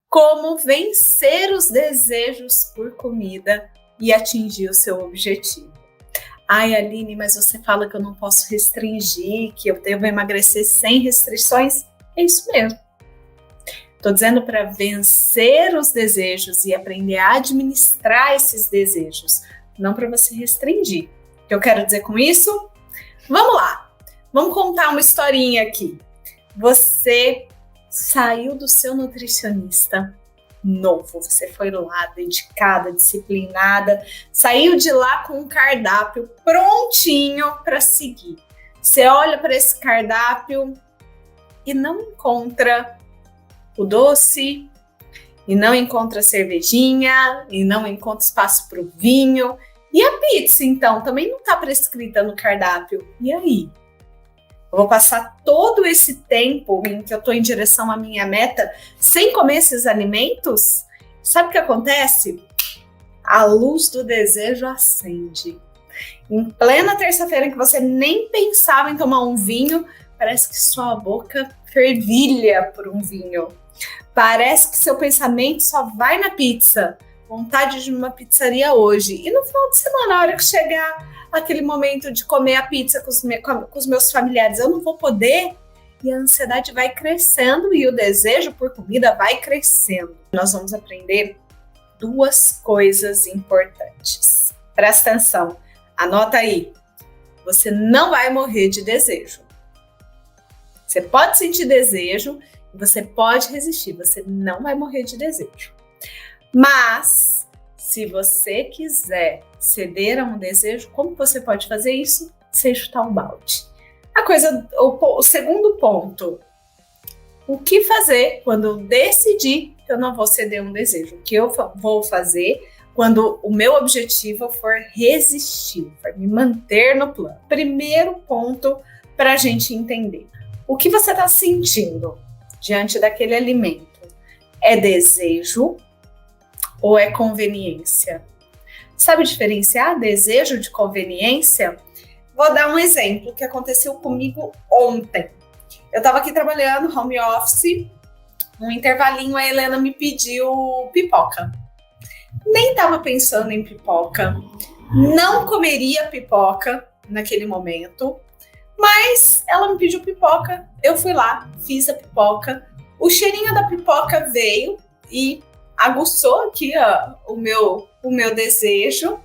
Como vencer os desejos por comida e atingir o seu objetivo. Ai, Aline, mas você fala que eu não posso restringir, que eu devo emagrecer sem restrições? É isso mesmo. Estou dizendo para vencer os desejos e aprender a administrar esses desejos, não para você restringir. O que eu quero dizer com isso? Vamos lá, vamos contar uma historinha aqui. Você saiu do seu nutricionista novo, você foi lá dedicada, disciplinada, saiu de lá com um cardápio prontinho para seguir. Você olha para esse cardápio e não encontra o doce, e não encontra a cervejinha, e não encontra espaço para o vinho. E a pizza, então, também não está prescrita no cardápio. E aí? Eu vou passar todo esse tempo em que eu estou em direção à minha meta sem comer esses alimentos? Sabe o que acontece? A luz do desejo acende. Em plena terça-feira em que você nem pensava em tomar um vinho, parece que sua boca fervilha por um vinho. Parece que seu pensamento só vai na pizza. Vontade de uma pizzaria hoje. E no final de semana, na hora que chegar aquele momento de comer a pizza com os meus familiares, eu não vou poder. E a ansiedade vai crescendo e o desejo por comida vai crescendo. Nós vamos aprender duas coisas importantes. Presta atenção, anota aí. Você não vai morrer de desejo. Você pode sentir desejo, você pode resistir, você não vai morrer de desejo. Mas, se você quiser ceder a um desejo, como você pode fazer isso? Sem chutar um balde. O segundo ponto, o que fazer quando eu decidir que eu não vou ceder a um desejo? O que eu vou fazer quando o meu objetivo for resistir, for me manter no plano? Primeiro ponto para a gente entender. O que você está sentindo diante daquele alimento? É desejo ou é conveniência? Sabe diferenciar desejo de conveniência? Vou dar um exemplo que aconteceu comigo ontem. Eu estava aqui trabalhando home office, um intervalinho, a Helena me pediu pipoca. Nem estava pensando em pipoca, não comeria pipoca naquele momento, mas ela me pediu pipoca, eu fui lá, fiz a pipoca, o cheirinho da pipoca veio e aguçou aqui o meu desejo,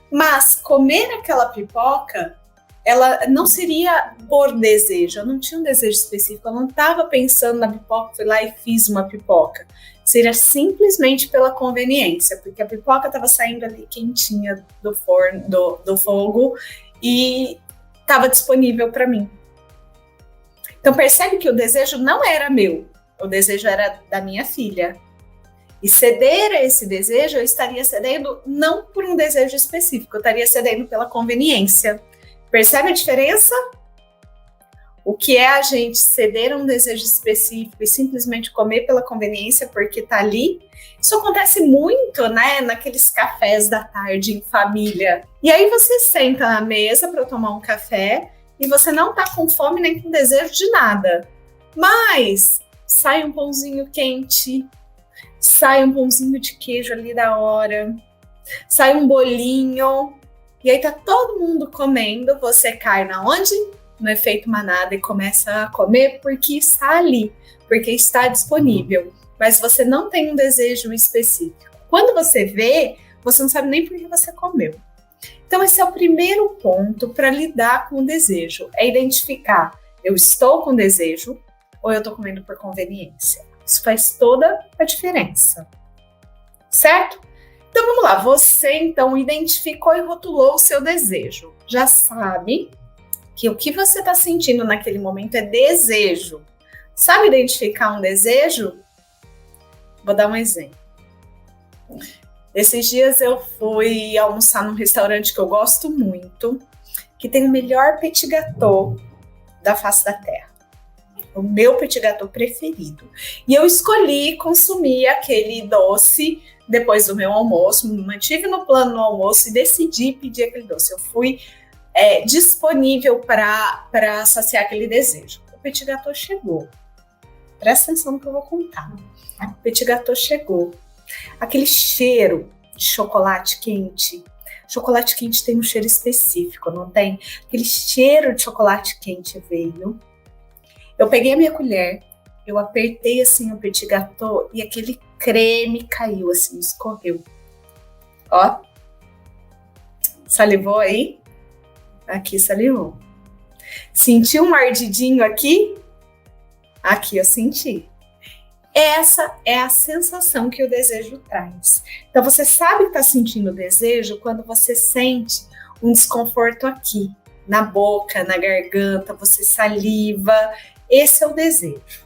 mas comer aquela pipoca, ela não seria por desejo, eu não tinha um desejo específico, eu não estava pensando na pipoca, fui lá e fiz uma pipoca, seria simplesmente pela conveniência, porque a pipoca estava saindo ali quentinha do forno, do fogo e estava disponível para mim. Então percebe que o desejo não era meu, o desejo era da minha filha. E ceder a esse desejo, eu estaria cedendo não por um desejo específico, eu estaria cedendo pela conveniência. Percebe a diferença? O que é a gente ceder a um desejo específico e simplesmente comer pela conveniência porque tá ali? Isso acontece muito, né? Naqueles cafés da tarde em família. E aí você senta na mesa para tomar um café e você não tá com fome nem com desejo de nada. Mas sai um pãozinho quente, sai um pãozinho de queijo ali da hora, sai um bolinho, e aí tá todo mundo comendo, você cai na onde? No efeito manada e começa a comer porque está ali, porque está disponível, mas você não tem um desejo específico. Quando você vê, você não sabe nem por que você comeu. Então esse é o primeiro ponto para lidar com o desejo, é identificar, eu estou com desejo ou eu estou comendo por conveniência. Isso faz toda a diferença, certo? Então vamos lá, você então identificou e rotulou o seu desejo. Já sabe que o que você está sentindo naquele momento é desejo. Sabe identificar um desejo? Vou dar um exemplo. Esses dias eu fui almoçar num restaurante que eu gosto muito, que tem o melhor petit gâteau da face da terra. O meu petit gâteau preferido. E eu escolhi consumir aquele doce depois do meu almoço, me mantive no plano no almoço e decidi pedir aquele doce. Eu fui disponível para saciar aquele desejo. O petit gâteau chegou. Presta atenção no que eu vou contar. O petit gâteau chegou. Aquele cheiro de chocolate quente. Chocolate quente tem um cheiro específico, não tem? Aquele cheiro de chocolate quente veio. Eu peguei a minha colher, eu apertei assim o petit gâteau e aquele creme caiu assim, escorreu. Ó. Salivou aí? Aqui salivou. Sentiu um ardidinho aqui? Aqui eu senti. Essa é a sensação que o desejo traz. Então, você sabe que está sentindo o desejo quando você sente um desconforto aqui, na boca, na garganta, você saliva. Esse é o desejo,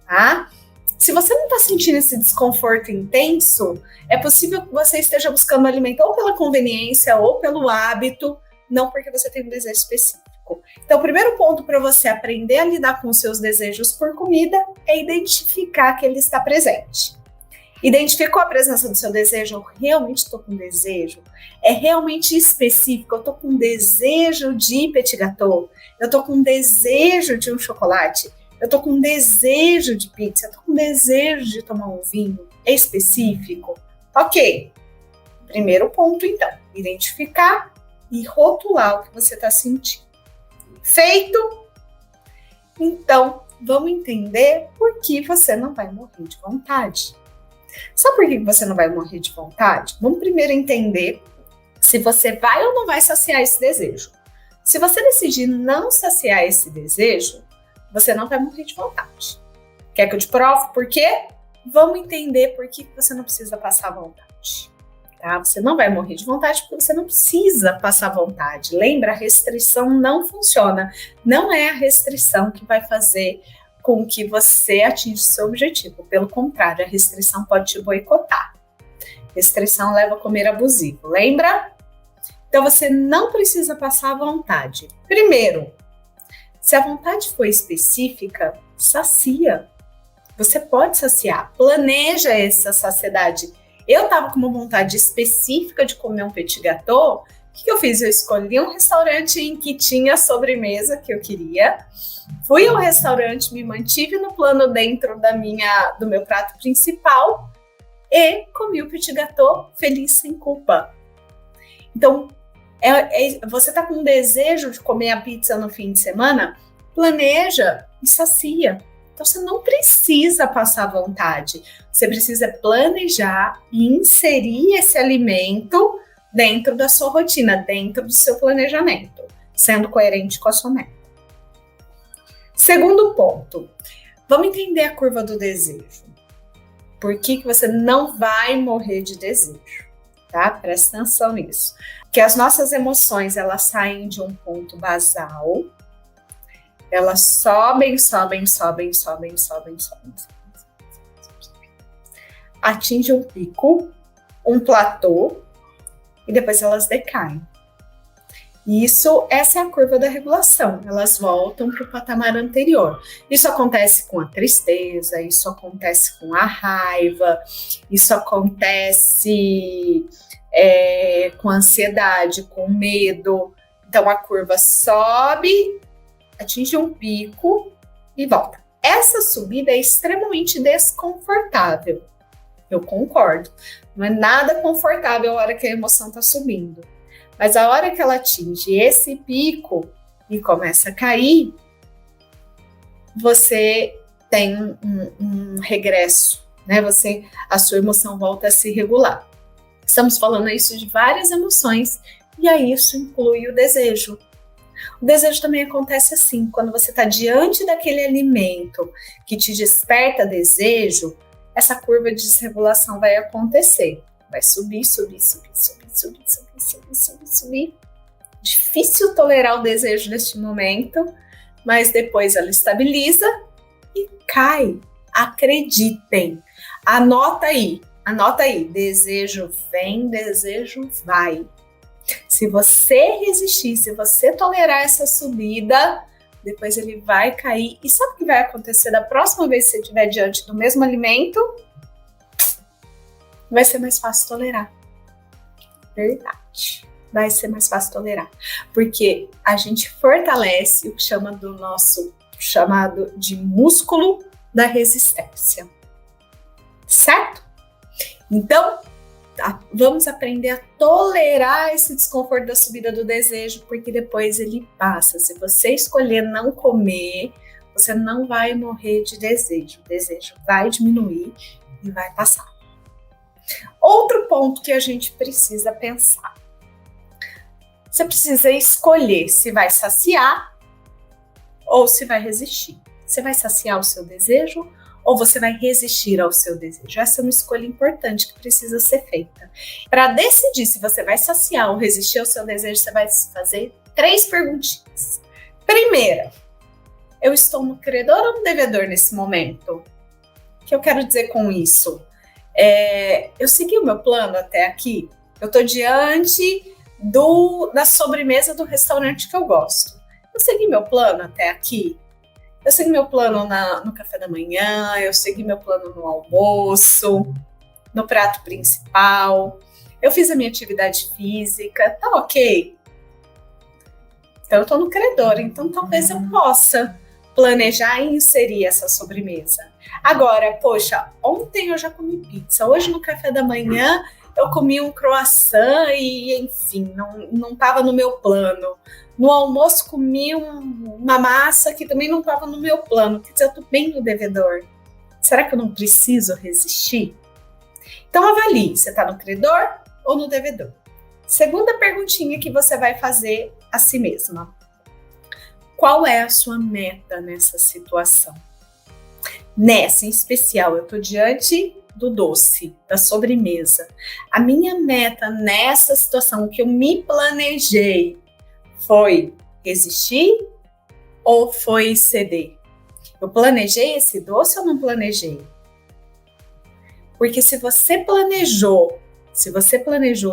tá? Se você não está sentindo esse desconforto intenso, é possível que você esteja buscando alimento ou pela conveniência ou pelo hábito, não porque você tem um desejo específico. Então, o primeiro ponto para você aprender a lidar com os seus desejos por comida é identificar que ele está presente. Identificou a presença do seu desejo? Eu realmente estou com desejo? É realmente específico? Eu estou com desejo de petit gâteau? Eu estou com desejo de um chocolate? Eu estou com desejo de pizza? Eu estou com desejo de tomar um vinho? É específico? Ok. Primeiro ponto, então. Identificar e rotular o que você está sentindo. Feito? Então, vamos entender por que você não vai morrer de vontade. Sabe por que você não vai morrer de vontade? Vamos primeiro entender se você vai ou não vai saciar esse desejo. Se você decidir não saciar esse desejo, você não vai morrer de vontade. Quer que eu te prove por quê? Vamos entender por que você não precisa passar vontade. Tá? Você não vai morrer de vontade porque você não precisa passar vontade. Lembra, a restrição não funciona. Não é a restrição que vai fazer com que você atinja o seu objetivo. Pelo contrário, a restrição pode te boicotar. Restrição leva a comer abusivo. Lembra? Então, você não precisa passar vontade. Primeiro, se a vontade for específica, sacia. Você pode saciar. Planeja essa saciedade. Eu estava com uma vontade específica de comer um petit gâteau. O que eu fiz? Eu escolhi um restaurante em que tinha a sobremesa que eu queria. Fui ao restaurante, me mantive no plano dentro do meu prato principal e comi o petit gâteau feliz, sem culpa. Então, você está com um desejo de comer a pizza no fim de semana? Planeja e sacia. Então, você não precisa passar vontade. Você precisa planejar e inserir esse alimento dentro da sua rotina, dentro do seu planejamento, sendo coerente com a sua meta. Segundo ponto, vamos entender a curva do desejo. Por que você não vai morrer de desejo? Tá? Presta atenção nisso. Que as nossas emoções, elas saem de um ponto basal. Elas sobem, atingem um pico, um platô, e depois elas decaem. Essa é a curva da regulação, elas voltam para o patamar anterior. Isso acontece com a tristeza, isso acontece com a raiva, isso acontece com a ansiedade, com o medo. Então a curva sobe, atinge um pico e volta. Essa subida é extremamente desconfortável. Eu concordo. Não é nada confortável a hora que a emoção está subindo. Mas a hora que ela atinge esse pico e começa a cair, você tem um regresso, né? A sua emoção volta a se regular. Estamos falando isso de várias emoções e aí isso inclui o desejo. O desejo também acontece assim, quando você está diante daquele alimento que te desperta desejo, essa curva de desregulação vai acontecer. Vai subir. Difícil tolerar o desejo neste momento, mas depois ela estabiliza e cai. Acreditem. Anota aí. Desejo vem, desejo vai. Se você resistir, se você tolerar essa subida, depois ele vai cair. E sabe o que vai acontecer da próxima vez que você estiver diante do mesmo alimento? Vai ser mais fácil tolerar. Verdade. Vai ser mais fácil tolerar. Porque a gente fortalece o que chama do nosso chamado de músculo da resistência. Certo? Então, vamos aprender a tolerar esse desconforto da subida do desejo, porque depois ele passa. Se você escolher não comer, você não vai morrer de desejo. O desejo vai diminuir e vai passar. Outro ponto que a gente precisa pensar. Você precisa escolher se vai saciar ou se vai resistir. Você vai saciar o seu desejo ou você vai resistir ao seu desejo? Essa é uma escolha importante que precisa ser feita. Para decidir se você vai saciar ou resistir ao seu desejo, você vai fazer 3 perguntinhas. Primeira, eu estou no credor ou no devedor nesse momento? O que eu quero dizer com isso? Eu segui o meu plano até aqui? Eu estou diante da sobremesa do restaurante que eu gosto. Eu segui meu plano até aqui? Eu segui meu plano no café da manhã, eu segui meu plano no almoço, no prato principal, eu fiz a minha atividade física, tá ok? Então eu tô no credor, então talvez eu possa planejar e inserir essa sobremesa. Agora, poxa, ontem eu já comi pizza, hoje no café da manhã eu comi um croissant e, enfim, não estava no meu plano. No almoço comi uma massa que também não estava no meu plano. Quer dizer, eu estou bem no devedor. Será que eu não preciso resistir? Então avalie, você está no credor ou no devedor? Segunda perguntinha que você vai fazer a si mesma. Qual é a sua meta nessa situação? Nessa em especial, eu estou diante do doce, da sobremesa. A minha meta nessa situação que eu me planejei foi resistir ou foi ceder? Eu planejei esse doce ou não planejei? Porque se você planejou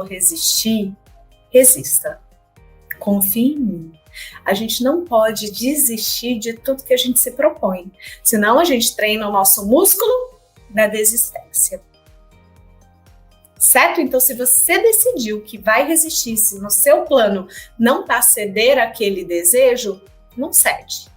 resistir, resista. Confie em mim. A gente não pode desistir de tudo que a gente se propõe. Senão a gente treina o nosso músculo da desistência. Certo? Então, se você decidiu que vai resistir, se no seu plano não está ceder aquele desejo, não cede.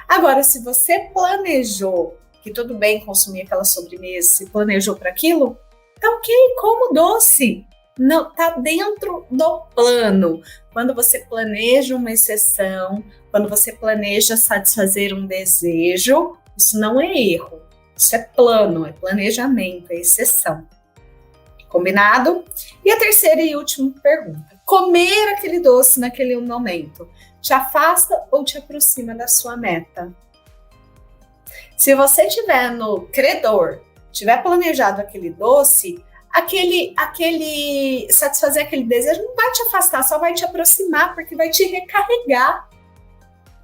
Agora, se você planejou que tudo bem consumir aquela sobremesa, se planejou para aquilo, tá ok, como doce. Não, tá dentro do plano. Quando você planeja uma exceção, quando você planeja satisfazer um desejo, isso não é erro. Isso é plano, é planejamento, é exceção. Combinado? E a terceira e última pergunta. Comer aquele doce naquele momento te afasta ou te aproxima da sua meta? Se você estiver no credor, tiver planejado aquele doce, satisfazer aquele desejo não vai te afastar, só vai te aproximar, porque vai te recarregar,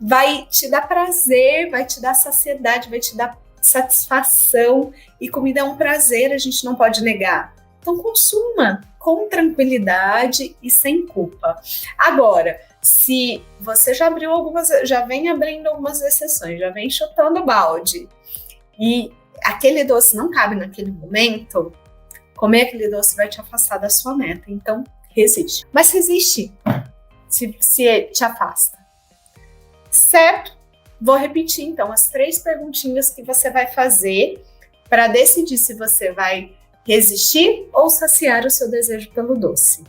vai te dar prazer, vai te dar saciedade, vai te dar satisfação, e comida é um prazer, a gente não pode negar. Então consuma com tranquilidade e sem culpa. Agora, se você já vem abrindo algumas exceções, já vem chutando o balde, e aquele doce não cabe naquele momento, comer aquele doce vai te afastar da sua meta. Então, resiste. Mas resiste se te afasta. Certo? Vou repetir, então, as 3 perguntinhas que você vai fazer para decidir se você vai resistir ou saciar o seu desejo pelo doce.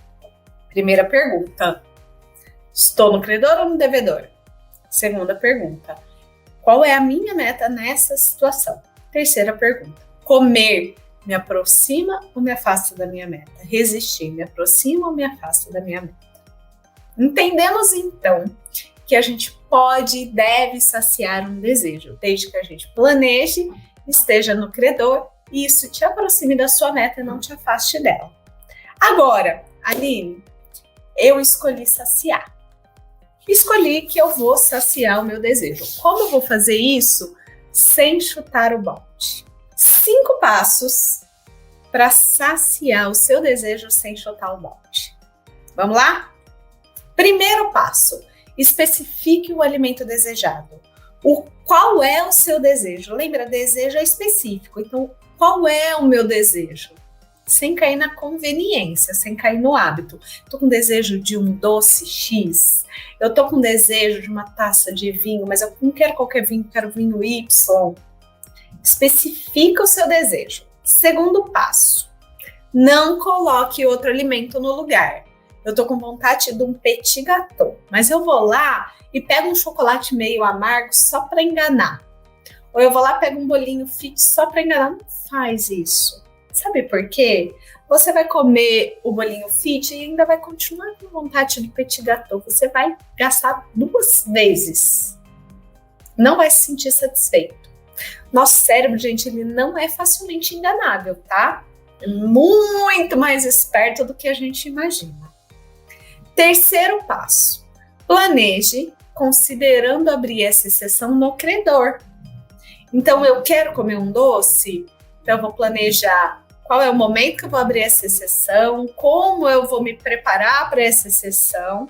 Primeira pergunta. Estou no credor ou no devedor? Segunda pergunta. Qual é a minha meta nessa situação? Terceira pergunta. Comer me aproxima ou me afasta da minha meta? Resistir me aproxima ou me afasta da minha meta? Entendemos então que a gente pode e deve saciar um desejo, desde que a gente planeje, esteja no credor e isso te aproxime da sua meta e não te afaste dela. Agora, Aline, eu escolhi saciar. Escolhi que eu vou saciar o meu desejo. Como eu vou fazer isso sem chutar o balde? 5 passos para saciar o seu desejo sem chutar o balde. Vamos lá? Primeiro passo, especifique o alimento desejado. Qual é o seu desejo? Lembra, desejo é específico. Então, qual é o meu desejo? Sem cair na conveniência, sem cair no hábito. Estou com desejo de um doce X, eu estou com desejo de uma taça de vinho, mas eu não quero qualquer vinho, quero vinho Y. Especifica o seu desejo. Segundo passo, não coloque outro alimento no lugar. Eu tô com vontade de um petit gâteau, mas eu vou lá e pego um chocolate meio amargo só para enganar. Ou eu vou lá e pego um bolinho fit só para enganar. Não faz isso. Sabe por quê? Você vai comer o bolinho fit e ainda vai continuar com vontade do petit gâteau. Você vai gastar 2 vezes. Não vai se sentir satisfeito. Nosso cérebro, gente, ele não é facilmente enganável, tá? É muito mais esperto do que a gente imagina. Terceiro passo. Planeje considerando abrir essa exceção no credor. Então, eu quero comer um doce, então eu vou planejar qual é o momento que eu vou abrir essa exceção, como eu vou me preparar para essa exceção,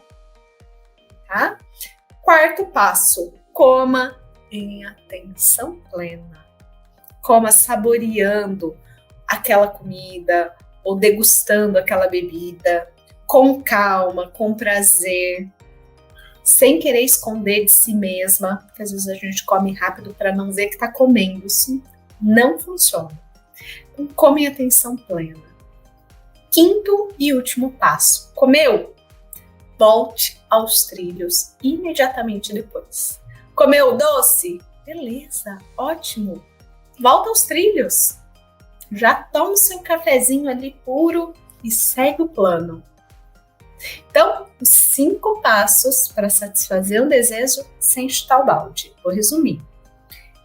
tá? Quarto passo, coma em atenção plena. Coma saboreando aquela comida ou degustando aquela bebida, com calma, com prazer, sem querer esconder de si mesma, porque às vezes a gente come rápido para não ver que está comendo. Isso não funciona. Então, come em atenção plena. Quinto e último passo. Comeu? Volte aos trilhos imediatamente depois. Comeu o doce? Beleza, ótimo. Volta aos trilhos. Já toma o seu cafezinho ali puro e segue o plano. Então, os 5 passos para satisfazer um desejo sem chutar o balde. Vou resumir.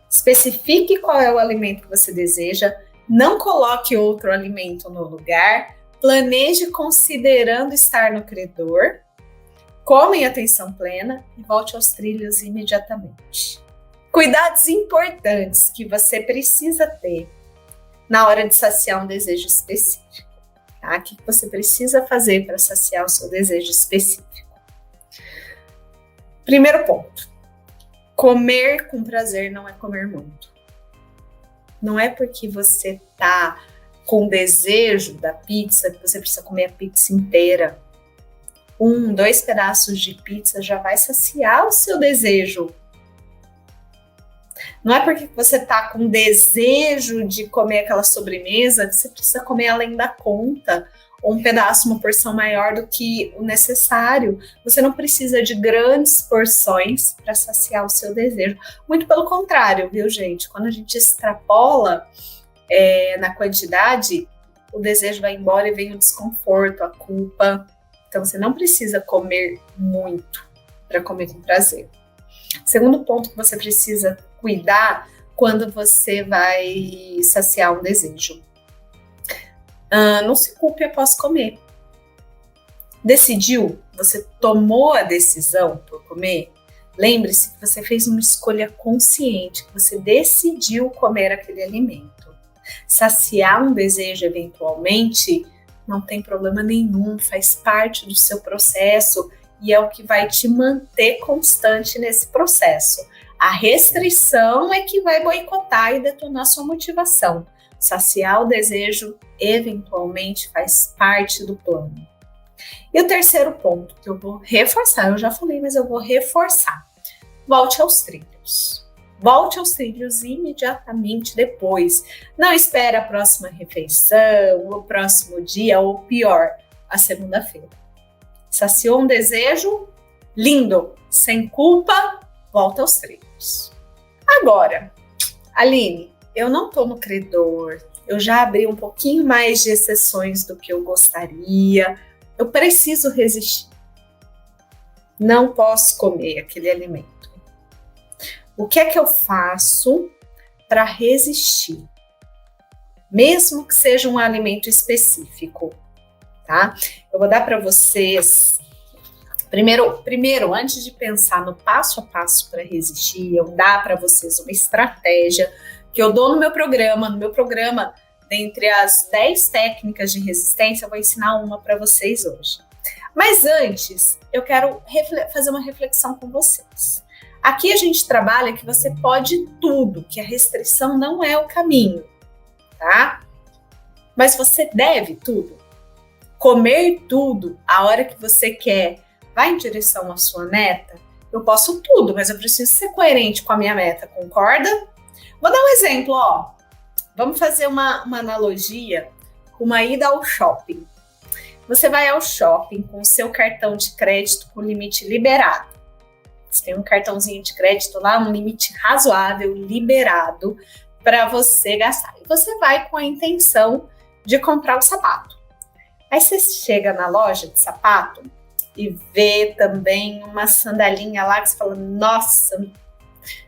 Especifique qual é o alimento que você deseja, não coloque outro alimento no lugar, planeje considerando estar no credor, coma em atenção plena e volte aos trilhos imediatamente. Cuidados importantes que você precisa ter na hora de saciar um desejo específico. Tá? O que você precisa fazer para saciar o seu desejo específico? Primeiro ponto. Comer com prazer não é comer muito. Não é porque você tá com desejo da pizza que você precisa comer a pizza inteira. 1, 2 pedaços de pizza já vai saciar o seu desejo. Não é porque você tá com desejo de comer aquela sobremesa que você precisa comer além da conta, ou um pedaço, uma porção maior do que o necessário. Você não precisa de grandes porções para saciar o seu desejo. Muito pelo contrário, viu, gente? Quando a gente extrapola na quantidade, o desejo vai embora e vem o desconforto, a culpa. Então, você não precisa comer muito para comer com prazer. Segundo ponto que você precisa cuidar quando você vai saciar um desejo. Não se culpe após comer. Decidiu? Você tomou a decisão por comer? Lembre-se que você fez uma escolha consciente, que você decidiu comer aquele alimento. Saciar um desejo eventualmente não tem problema nenhum, faz parte do seu processo e é o que vai te manter constante nesse processo. A restrição é que vai boicotar e detonar sua motivação. Saciar o desejo, eventualmente, faz parte do plano. E o terceiro ponto, que eu vou reforçar, eu já falei, mas eu vou reforçar. Volte aos trilhos. Volte aos trilhos imediatamente depois. Não espere a próxima refeição, o próximo dia, ou pior, a segunda-feira. Saciou um desejo? Lindo! Sem culpa, volta aos trilhos. Agora, Aline, eu não estou no credor, eu já abri um pouquinho mais de exceções do que eu gostaria, eu preciso resistir. Não posso comer aquele alimento. O que é que eu faço para resistir? Mesmo que seja um alimento específico, tá? Eu vou dar para vocês... Primeiro, antes de pensar no passo a passo para resistir, eu dar para vocês uma estratégia que eu dou no meu programa. No meu programa, dentre as 10 técnicas de resistência, eu vou ensinar uma para vocês hoje. Mas antes, eu quero fazer uma reflexão com vocês. Aqui a gente trabalha que você pode tudo, que a restrição não é o caminho, tá? Mas você deve tudo. Comer tudo a hora que você quer, vai em direção à sua meta? Eu posso tudo, mas eu preciso ser coerente com a minha meta, concorda? Vou dar um exemplo, ó. Vamos fazer uma analogia com uma ida ao shopping. Você vai ao shopping com o seu cartão de crédito com limite liberado. Você tem um cartãozinho de crédito lá, um limite razoável, liberado, para você gastar. E você vai com a intenção de comprar o sapato. Aí você chega na loja de sapato e vê também uma sandalinha lá que você fala, nossa,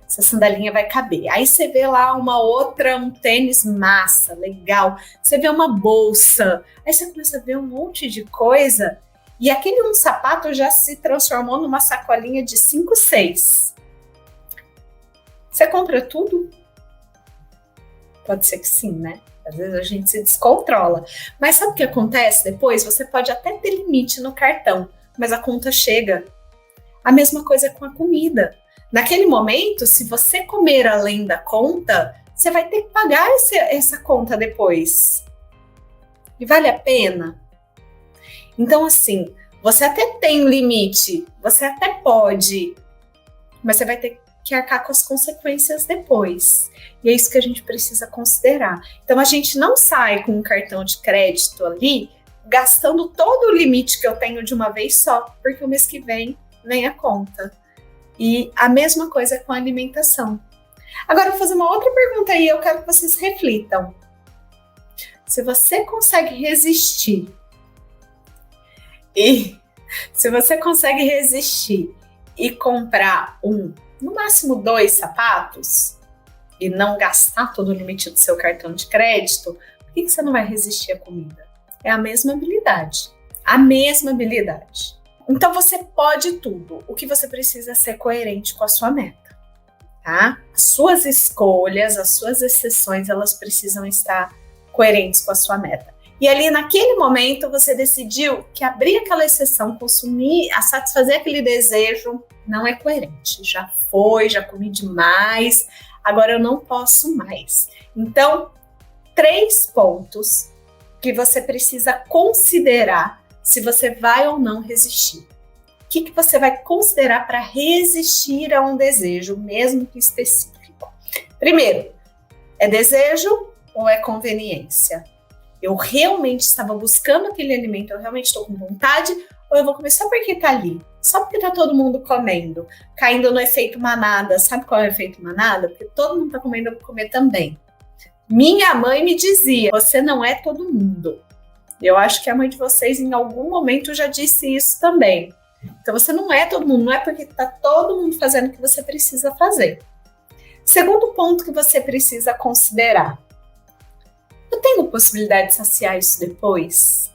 essa sandalinha vai caber. Aí você vê lá uma outra, um tênis massa, legal. Você vê uma bolsa. Aí você começa a ver um monte de coisa. E aquele um sapato já se transformou numa sacolinha de 5, 6. Você compra tudo? Pode ser que sim, né? Às vezes a gente se descontrola. Mas sabe o que acontece depois? Você pode até ter limite no cartão, mas a conta chega. A mesma coisa com a comida. Naquele momento, se você comer além da conta, você vai ter que pagar essa conta depois. E vale a pena? Então, assim, você até tem limite, você até pode, mas você vai ter que arcar com as consequências depois. E é isso que a gente precisa considerar. Então, a gente não sai com um cartão de crédito ali, gastando todo o limite que eu tenho de uma vez só, porque o mês que vem a conta. E a mesma coisa com a alimentação. Agora, eu vou fazer uma outra pergunta aí, eu quero que vocês reflitam. Se você consegue resistir, e comprar no máximo 2 sapatos, e não gastar todo o limite do seu cartão de crédito, por que você não vai resistir à comida? É a mesma habilidade. A mesma habilidade. Então, você pode tudo. O que você precisa é ser coerente com a sua meta, tá? As suas escolhas, as suas exceções, elas precisam estar coerentes com a sua meta. E ali, naquele momento, você decidiu que abrir aquela exceção, consumir, a satisfazer aquele desejo, não é coerente. Já foi, já comi demais, agora eu não posso mais. Então, 3 pontos que você precisa considerar se você vai ou não resistir. O que você vai considerar para resistir a um desejo, mesmo que específico? Primeiro, é desejo ou é conveniência? Eu realmente estava buscando aquele alimento, eu realmente estou com vontade, ou eu vou comer só porque está ali? Só porque está todo mundo comendo, caindo no efeito manada. Sabe qual é o efeito manada? Porque todo mundo está comendo, eu vou comer também. Minha mãe me dizia, você não é todo mundo. Eu acho que a mãe de vocês em algum momento já disse isso também. Então você não é todo mundo, não é porque está todo mundo fazendo que você precisa fazer. Segundo ponto que você precisa considerar. Eu tenho possibilidade de saciar isso depois?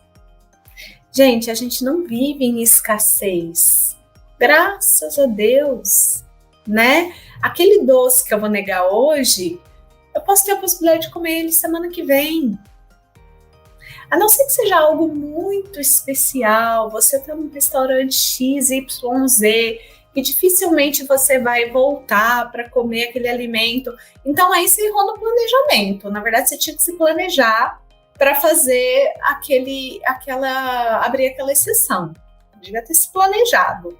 Gente, a gente não vive em escassez. Graças a Deus, né? Aquele doce que eu vou negar hoje, eu posso ter a possibilidade de comer ele semana que vem. A não ser que seja algo muito especial, você está num restaurante XYZ, que dificilmente você vai voltar para comer aquele alimento. Então aí você errou no planejamento. Na verdade, você tinha que se planejar para fazer abrir aquela exceção. Devia ter se planejado.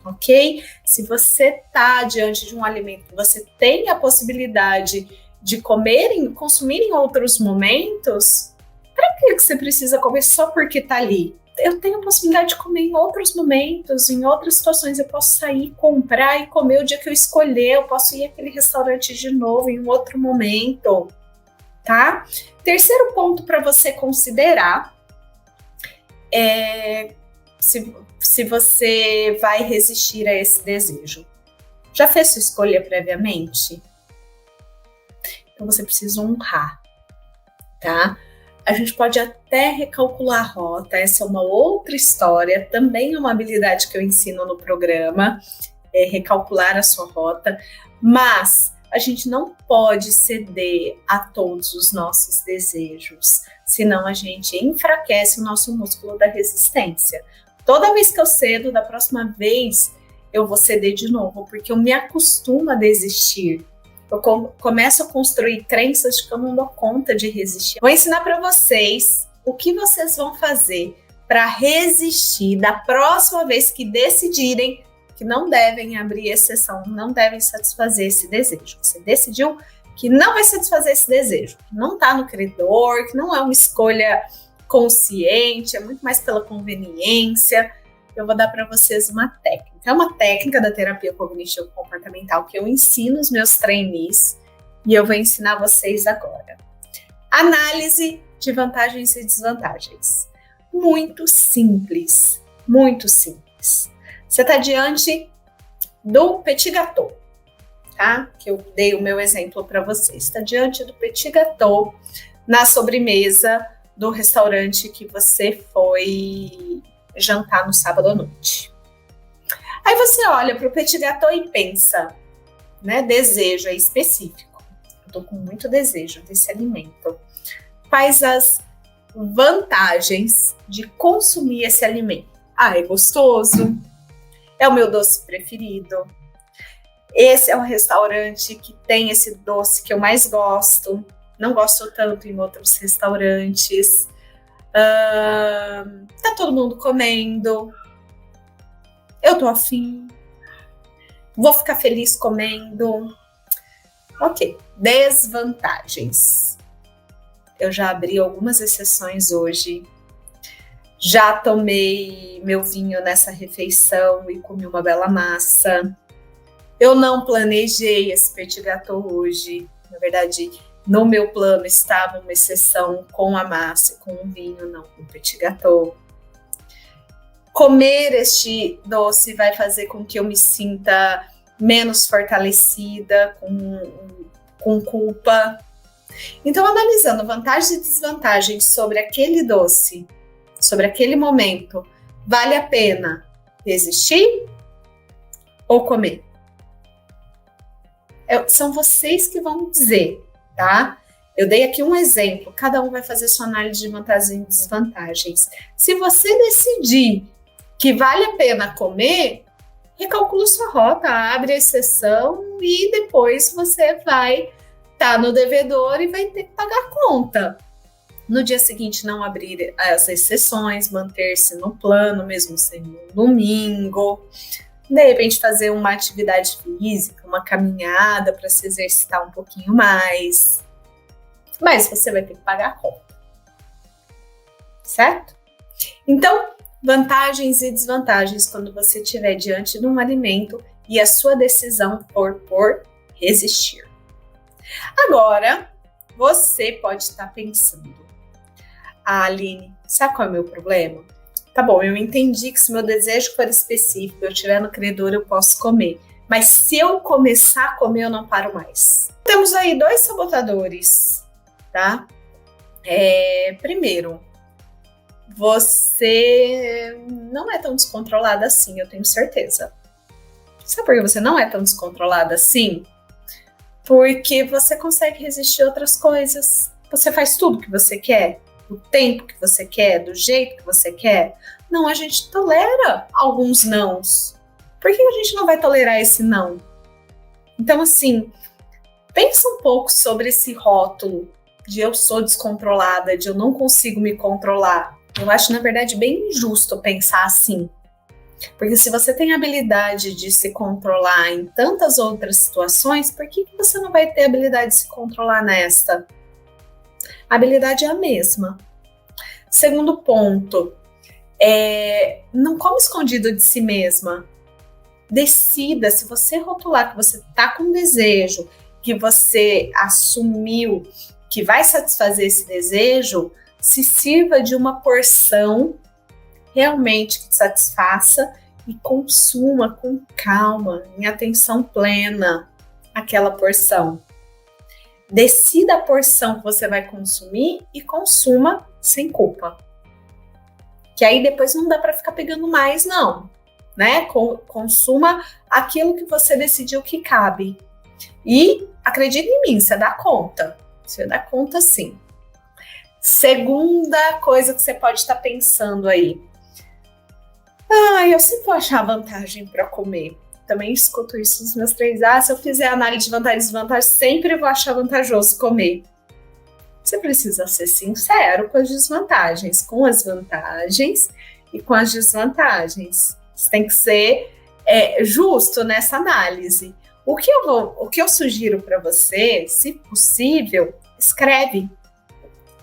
Ok? Se você está diante de um alimento que você tem a possibilidade de consumir em outros momentos, para que você precisa comer só porque está ali? Eu tenho a possibilidade de comer em outros momentos, em outras situações. Eu posso sair, comprar e comer o dia que eu escolher. Eu posso ir àquele restaurante de novo em um outro momento, tá? Terceiro ponto para você considerar é se você vai resistir a esse desejo. Já fez sua escolha previamente? Então você precisa honrar, tá? A gente pode até recalcular a rota, essa é uma outra história, também é uma habilidade que eu ensino no programa, recalcular a sua rota, mas a gente não pode ceder a todos os nossos desejos, senão a gente enfraquece o nosso músculo da resistência. Toda vez que eu cedo, da próxima vez eu vou ceder de novo, porque eu me acostumo a desistir. Eu começo a construir crenças de que eu não dou conta de resistir. Vou ensinar para vocês o que vocês vão fazer para resistir da próxima vez que decidirem que não devem abrir exceção, não devem satisfazer esse desejo. Você decidiu que não vai satisfazer esse desejo, que não está no credor, que não é uma escolha consciente, é muito mais pela conveniência. Eu vou dar para vocês uma técnica. É uma técnica da terapia cognitivo-comportamental que eu ensino os meus trainees e eu vou ensinar vocês agora. Análise de vantagens e desvantagens. Muito simples, muito simples. Você está diante do petit gâteau, tá? Que eu dei o meu exemplo para vocês. Está diante do petit gâteau na sobremesa do restaurante que você foi jantar no sábado à noite. Aí você olha para o petit gâteau e pensa, né? Desejo é específico. Eu tô com muito desejo desse alimento. Quais as vantagens de consumir esse alimento? Ah, é gostoso. É o meu doce preferido. Esse é um restaurante que tem esse doce que eu mais gosto. Não gosto tanto em outros restaurantes. Tá todo mundo comendo. Eu tô afim. Vou ficar feliz comendo. Ok. Desvantagens. Eu já abri algumas exceções hoje. Já tomei meu vinho nessa refeição e comi uma bela massa. Eu não planejei esse petit gâteau hoje. Na verdade, no meu plano estava uma exceção com a massa e com o vinho, não com o petit gâteau. Comer este doce vai fazer com que eu me sinta menos fortalecida, com culpa. Então, analisando vantagens e desvantagens sobre aquele doce, sobre aquele momento, vale a pena resistir ou comer? São vocês que vão dizer, tá? Eu dei aqui um exemplo, cada um vai fazer sua análise de vantagens e desvantagens. Se você decidir que vale a pena comer, recalcula sua rota, abre a exceção e depois você vai estar no devedor e vai ter que pagar a conta. No dia seguinte, não abrir as exceções, manter-se no plano, mesmo sendo um domingo. De repente, fazer uma atividade física, uma caminhada para se exercitar um pouquinho mais. Mas você vai ter que pagar a conta. Certo? Então, vantagens e desvantagens quando você estiver diante de um alimento e a sua decisão for por resistir. Agora, você pode estar pensando, Aline, sabe qual é o meu problema? Tá bom, eu entendi que se meu desejo for específico, eu estiver no credor, eu posso comer. Mas se eu começar a comer, eu não paro mais. Temos aí 2 sabotadores, tá? Primeiro, você não é tão descontrolada assim, eu tenho certeza. Sabe por que você não é tão descontrolada assim? Porque você consegue resistir a outras coisas. Você faz tudo que você quer, o tempo que você quer, do jeito que você quer. Não, a gente tolera alguns nãos. Por que a gente não vai tolerar esse não? Então, assim, pensa um pouco sobre esse rótulo de eu sou descontrolada, de eu não consigo me controlar. Eu acho, na verdade, bem injusto pensar assim. Porque se você tem a habilidade de se controlar em tantas outras situações, por que você não vai ter a habilidade de se controlar nesta? A habilidade é a mesma. Segundo ponto, não come escondido de si mesma. Decida, se você rotular que você está com desejo, que você assumiu que vai satisfazer esse desejo, se sirva de uma porção realmente que te satisfaça e consuma com calma, em atenção plena, aquela porção. Decida a porção que você vai consumir e consuma sem culpa. Que aí depois não dá para ficar pegando mais, não. Né? Consuma aquilo que você decidiu que cabe. E acredite em mim, você dá conta. Você dá conta sim. Segunda coisa que você pode estar pensando aí. Eu sempre vou achar vantagem para comer. Também escuto isso dos meus treinos. Se eu fizer análise de vantagem e desvantagem, sempre vou achar vantajoso comer. Você precisa ser sincero com as desvantagens, com as vantagens e com as desvantagens. Você tem que ser justo nessa análise. O que eu sugiro para você, se possível, escreve.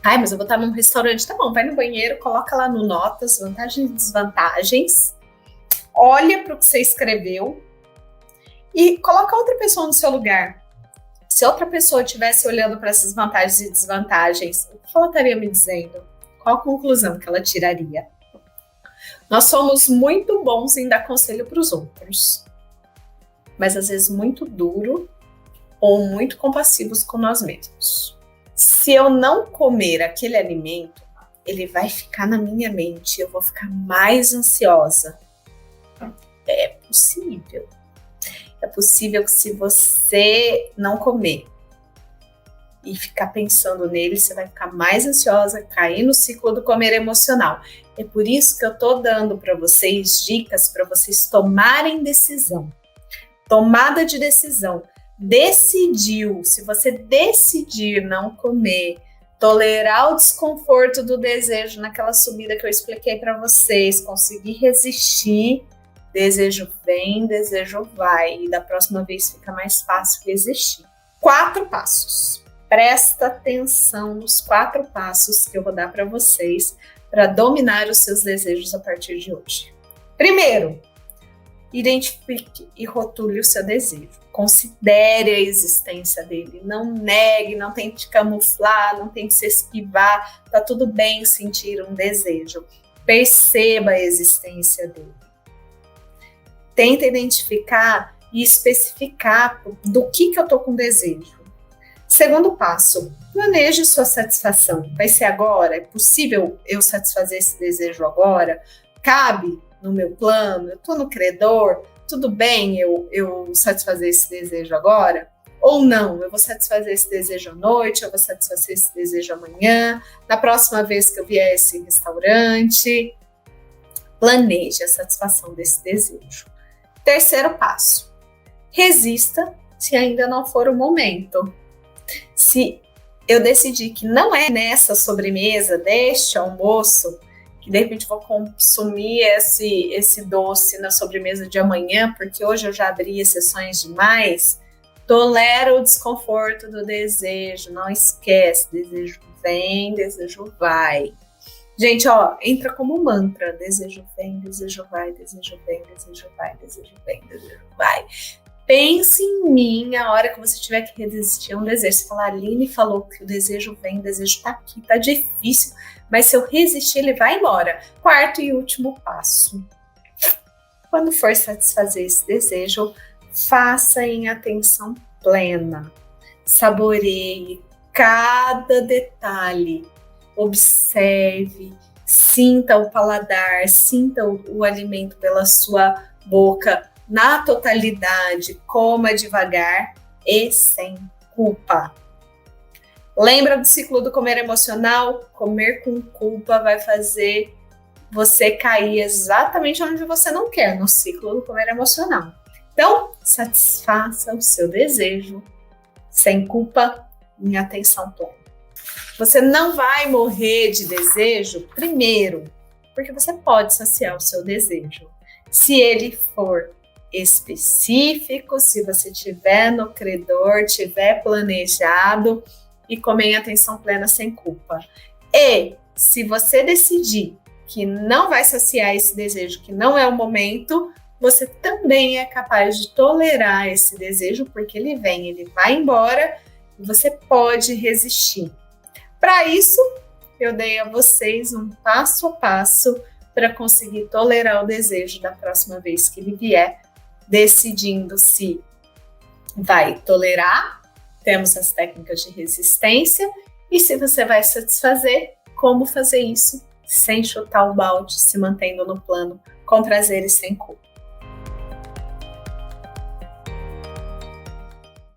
Ai, mas eu vou estar num restaurante. Tá bom, vai no banheiro, coloca lá no Notas, vantagens e desvantagens. Olha para o que você escreveu e coloca outra pessoa no seu lugar. Se outra pessoa estivesse olhando para essas vantagens e desvantagens, o que ela estaria me dizendo? Qual a conclusão que ela tiraria? Nós somos muito bons em dar conselho para os outros, mas às vezes muito duro ou muito compassivos com nós mesmos. Se eu não comer aquele alimento, ele vai ficar na minha mente, eu vou ficar mais ansiosa. É possível. É possível que se você não comer e ficar pensando nele, você vai ficar mais ansiosa, cair no ciclo do comer emocional. É por isso que eu tô dando para vocês dicas para vocês tomarem decisão. Tomada de decisão. Decidiu, se você decidir não comer, tolerar o desconforto do desejo naquela subida que eu expliquei para vocês, conseguir resistir, desejo vem, desejo vai, e da próxima vez fica mais fácil resistir. 4 passos. Presta atenção nos 4 passos que eu vou dar para vocês para dominar os seus desejos a partir de hoje. Primeiro, identifique e rotule o seu desejo. Considere a existência dele. Não negue, não tente camuflar, não tente se esquivar. Tá tudo bem sentir um desejo. Perceba a existência dele. Tenta identificar e especificar do que eu tô com desejo. Segundo passo, planeje sua satisfação. Vai ser agora? É possível eu satisfazer esse desejo agora? Cabe no meu plano? Eu tô no credor? Tudo bem eu satisfazer esse desejo agora? Ou não? Eu vou satisfazer esse desejo à noite? Eu vou satisfazer esse desejo amanhã? Na próxima vez que eu vier a esse restaurante? Planeje a satisfação desse desejo. Terceiro passo, resista se ainda não for o momento. Se eu decidir que não é nessa sobremesa, deste almoço, que de repente vou consumir esse doce na sobremesa de amanhã, porque hoje eu já abri exceções demais, tolera o desconforto do desejo, não esquece, desejo vem, desejo vai. Gente, entra como mantra, desejo vem, desejo vai, desejo vem, desejo vai, desejo vem, desejo vai. Pense em mim a hora que você tiver que resistir a um desejo. Você fala, a Aline falou que o desejo vem, o desejo tá aqui, tá difícil, mas se eu resistir, ele vai embora. 4º e último passo. Quando for satisfazer esse desejo, faça em atenção plena. Saboreie cada detalhe. Observe, sinta o paladar, sinta o alimento pela sua boca na totalidade, coma devagar e sem culpa. Lembra do ciclo do comer emocional? Comer com culpa vai fazer você cair exatamente onde você não quer, no ciclo do comer emocional. Então, satisfaça o seu desejo sem culpa, em atenção plena. Você não vai morrer de desejo, primeiro, porque você pode saciar o seu desejo. Se ele for específico, se você tiver no credor, tiver planejado e comer em atenção plena sem culpa. E se você decidir que não vai saciar esse desejo, que não é o momento, você também é capaz de tolerar esse desejo, porque ele vem, ele vai embora e você pode resistir. Para isso, eu dei a vocês um passo a passo para conseguir tolerar o desejo da próxima vez que ele vier, decidindo se vai tolerar, temos as técnicas de resistência, e se você vai satisfazer, como fazer isso sem chutar o balde, se mantendo no plano com prazer e sem culpa.